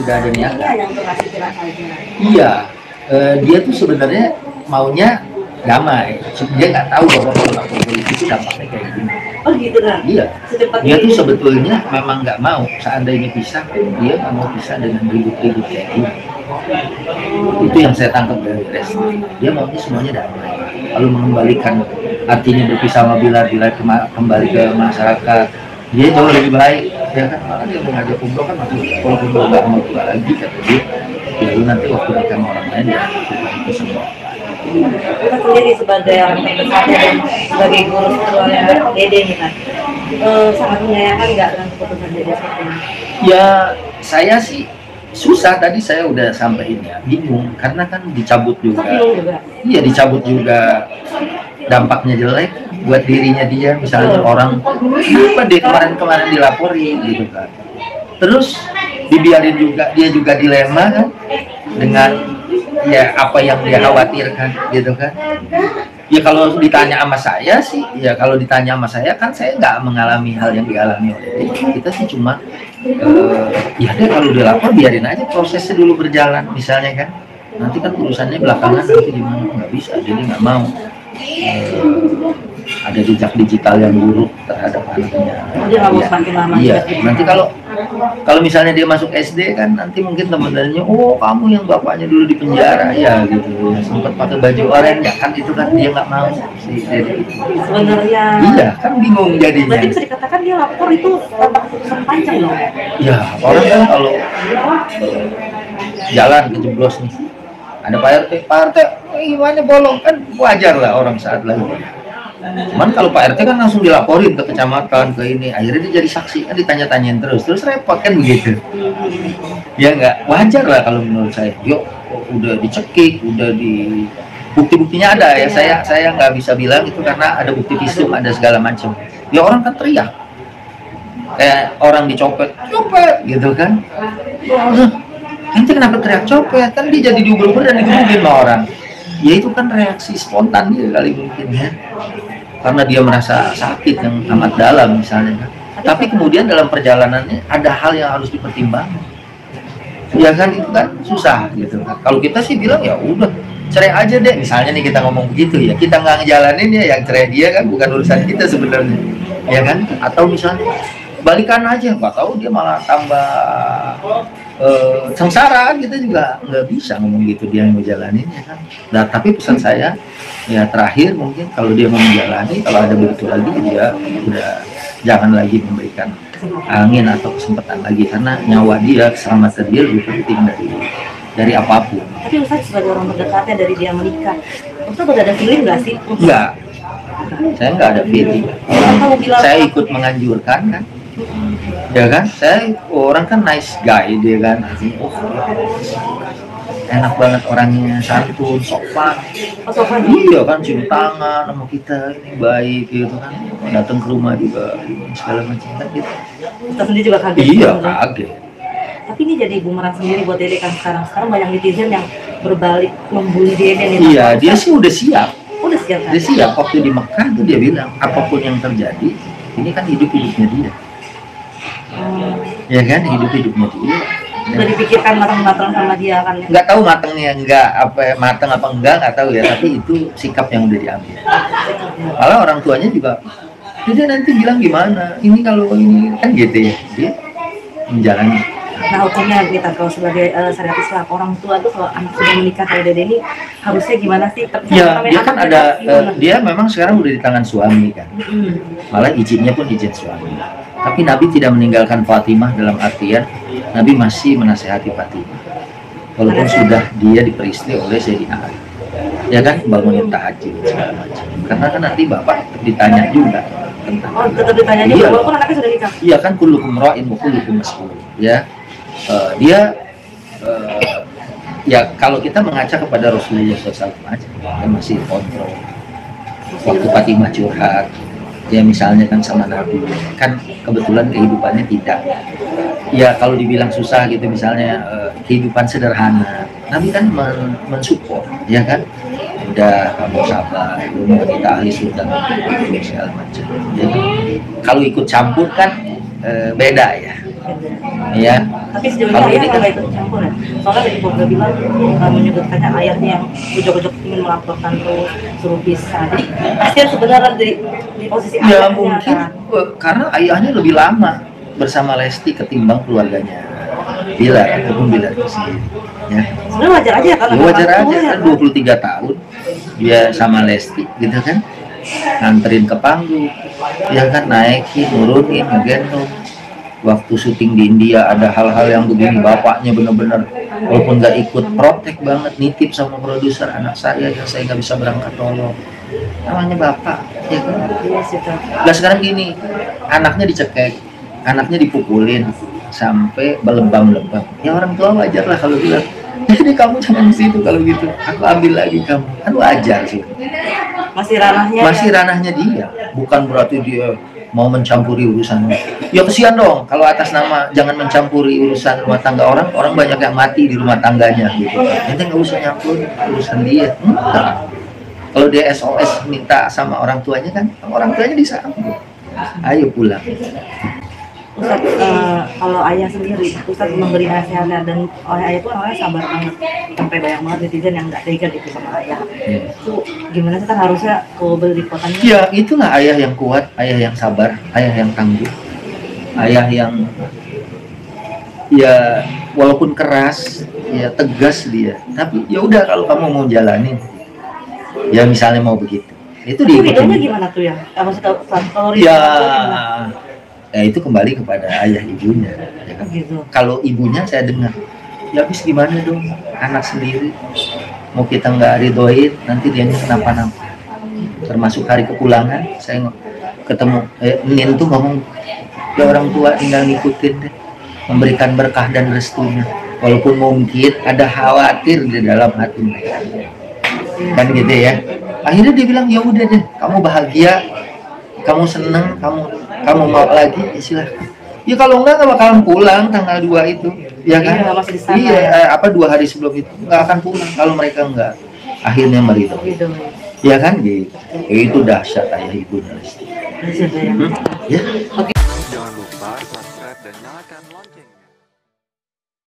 sudah ada niatan. Iya, yang untuk kasih jelas aja. Iya, dia tuh sebenarnya maunya damai. Dia nggak tahu bahwa kalau lapor polisi itu dampaknya kayak gini. Oh gitu kan? Iya. Secepatnya Dia tuh ini. sebetulnya memang nggak mau. Seandainya pisah, dia nggak mau pisah dengan ribut-ribut kayak gini. Itu yang saya tangkap dari Resti. Dia maunya semuanya damai. Lalu mengembalikan, artinya berpisah sama Bilar kembali ke masyarakat. Dia jauh lebih baik, ya kan? Malah dia mengajak umroh kan masih walaupun dia nggak mau tua lagi kata dia. Lalu nanti waktu nikah sama orang lain ya itu semua. Kita sendiri sebagai orang terdekatnya dan sebagai guru spiritualnya Dede nih kan, sangat menyayangkan nggak dengan keputusan Dede seperti ini? Ya saya sih susah, tadi saya udah sampaikan ya, bingung karena kan dicabut juga. Bingung juga. Iya, dicabut juga, dampaknya jelek buat dirinya dia, misalnya orang apa deh kemarin dilapori gitu kan, terus dibiarin juga, dia juga dilema kan dengan ya apa yang dia khawatirkan gitu kan. Ya kalau ditanya sama saya sih, ya kalau ditanya sama saya kan saya nggak mengalami hal yang dialami oleh dia. Kita sih cuma ya deh kalau dilapor biarin aja prosesnya dulu berjalan misalnya kan. Nanti kan urusannya belakangan nanti gimana, nggak bisa, jadi nggak mau ada jejak digital yang buruk terhadap anaknya. Dia nggak mau semakin lama. Iya, nanti kalau misalnya dia masuk SD kan nanti mungkin teman-temannya, oh kamu yang bapaknya dulu di penjara ya gitu, sempat pakai baju oranye kan, itu kan dia nggak mau sih. Sebenarnya. Iya kan bingung jadinya. Berarti bisa dikatakan dia lapor itu tanpa keputusan panjang dong. Ya orang kan kalau jalan kejeblos nih, ada Pak RT gimana bolong kan wajar lah orang saat lagi. Cuman kalau Pak RT kan langsung dilaporin ke kecamatan, ke ini, akhirnya dia jadi saksi kan, ditanya-tanyain terus repot kan begitu. Ya nggak wajar lah kalau menurut saya. Yuk udah dicekik, udah di bukti-buktinya ada ya, saya nggak bisa bilang itu karena ada bukti visum, ada segala macam. Ya orang kan teriak kayak orang dicopet gitu kan. Ente kenapa teriak copet? Kan dia jadi diuber-uber dan digebukin sama orang. Ya itu kan reaksi spontan dia kali mungkin ya, karena dia merasa sakit yang amat dalam misalnya kan. Tapi kemudian dalam perjalanannya ada hal yang harus dipertimbangkan. Ya kan itu kan susah gitu kan. Kalau kita sih bilang ya udah cerai aja deh misalnya nih, kita ngomong begitu ya, kita nggak ngejalanin ya, yang cerai dia kan bukan urusan kita sebenarnya, ya kan. Atau misalnya balikan aja, nggak tahu dia malah tambah sengsara, kita juga nggak bisa ngomong gitu, dia mau jalanin ya kan. Nah tapi pesan saya ya terakhir mungkin kalau dia mau menjalani, kalau ada begitu lagi dia udah jangan lagi memberikan angin atau kesempatan lagi, karena nyawa dia, keselamatan dia lebih penting dari apapun. Tapi Ustaz sebagai orang terdekatnya dari dia menikah, Ustaz udah ada feeling nggak sih? Enggak, saya nggak ada feeling. Saya ikut menganjurkan kan. Ya kan, saya orang kan nice guy dia kan, enak banget orangnya, santun, sopan. Iya kan, cium tangan sama kita, ini baik gitu kan, datang ke rumah juga segala macam kan gitu. Kita sendiri juga kaget. Iya kaget. Tapi ini jadi bumerang sendiri buat Dede kan, sekarang banyak netizen yang berbalik membuli Dede nih. Iya, dia sih udah siap. Udah siap kan? Dia siap, waktu di Mekah tuh dia bilang apapun yang terjadi, ini kan hidupnya dia. Ya kan, hidupnya dia. Udah dipikirkan matang-matang sama dia kan? Nggak tahu matangnya matang apa enggak, nggak tahu ya, tapi itu sikap yang udah diambil. Malah orang tuanya juga, dia nanti bilang gimana, ini kalau ini kan gitu ya, dia menjalani. Nah hukumnya kita kalau sebagai syariat Islam, orang tua tuh kalau anak sudah menikah kayak Dede ini harusnya gimana sih? Ya dia kan ada, dia memang sekarang udah di tangan suami kan, malah izinnya pun izin suami. Tapi Nabi tidak meninggalkan Fatimah dalam artian Nabi masih menasehati Fatimah walaupun sudah dia diperistri oleh Sayyidina Ali, ya kan, bangunin tahajud segala macam, karena kan nanti bapak ditanya juga tentang tetap ditanya juga walaupun anaknya sudah nikah. Iya kan, kullukum ra'in wa kullukum mas'ul ya. Dia ya kalau kita mengaca kepada Rasulullah SAW aja, dia masih kontrol. Waktu Fatimah curhat ya misalnya kan sama Nabi, kan kebetulan kehidupannya tidak, ya kalau dibilang susah gitu misalnya, kehidupan sederhana, Nabi kan mensupport ya kan, udah kamu sabar, lu kita ahli surga segala macam ya kan? Kalau ikut campur kan beda ya. ya. Tapi sejauh ini Kalau ayah ini kan nggak ikut campur ya. Soalnya dari keluarga bilang menyebutkannya ayahnya yang ujuk-ujuk ingin melaporkan terus suruh pisah. Jadi pasti harus sebenarnya di posisi ya ayahnya mungkin kan. karena ayahnya lebih lama bersama Lesti ketimbang keluarganya Bilar ataupun Bilar itu sendiri. Ya. Sebenarnya wajar aja kan. Ya, wajar orang aja tua ya kan 23 tahun dia sama Lesti gitu kan, nganterin ke panggung, ya kan, naikin, nurunin, ngegendong. Waktu syuting di India ada hal-hal yang begini, bapaknya bener-bener walaupun nggak ikut protek banget, nitip sama produser, anak saya yang saya nggak bisa berangkat tolong, namanya bapak, ya kan. Iya sih Kak. Nah sekarang gini, anaknya dicekek, anaknya dipukulin sampai belebam-lebam, ya orang tua wajar lah kalau bilang, jadi kamu jangan di situ kalau gitu, aku ambil lagi kamu, kan wajar sih. Masih ranahnya. Masih ranahnya dia, bukan berarti dia mau mencampuri urusan. Ya kesian dong kalau atas nama jangan mencampuri urusan rumah tangga orang, orang banyak yang mati di rumah tangganya gitu. Ente nggak usah nyampur urusan dia. Enggak. Kalau dia SOS minta sama orang tuanya kan, orang tuanya disambut. Ayo pulang. Ustaz, kalau ayah sendiri, Ustaz memberi nasihatnya dan ayah itu orangnya sabar banget, sampai banyak banget netizen yang nggak tega gitu sama ayah. Itu gimana sih kan harusnya kalau berliputannya? Ya itulah ayah yang kuat, ayah yang sabar, ayah yang tangguh, ayah yang ya walaupun keras, ya tegas dia. Tapi ya udah kalau kamu mau jalanin, ya misalnya mau begitu, itu Tapi diikutin. ridhonya gimana tuh ya? Maksudnya kalau Ya, ridhonya ya itu kembali kepada ayah ibunya. Ya kan? gitu. Kalau ibunya saya dengar, ya habis gimana dong, anak sendiri, mau kita nggak ridoin, nanti dia kenapa-napa. Termasuk hari kepulangan, saya ketemu, Nin tuh ngomong, ya orang tua tinggal ngikutin deh, memberikan berkah dan restunya. Walaupun mungkin ada khawatir di dalam hati mereka, kan gitu ya. Akhirnya dia bilang, ya udah deh, kamu bahagia, kamu seneng, kamu mau lagi, ya silahkan. Ya kalau enggak bakalan pulang tanggal 2 itu, ya kan? Iya, masih di sana. Iya, 2 hari sebelum itu nggak akan pulang kalau mereka enggak akhirnya meridoi. Gitu. Ya kan gitu. Itu dahsyat ayah ibunya Lesti. Gitu ya. Ya. Oke.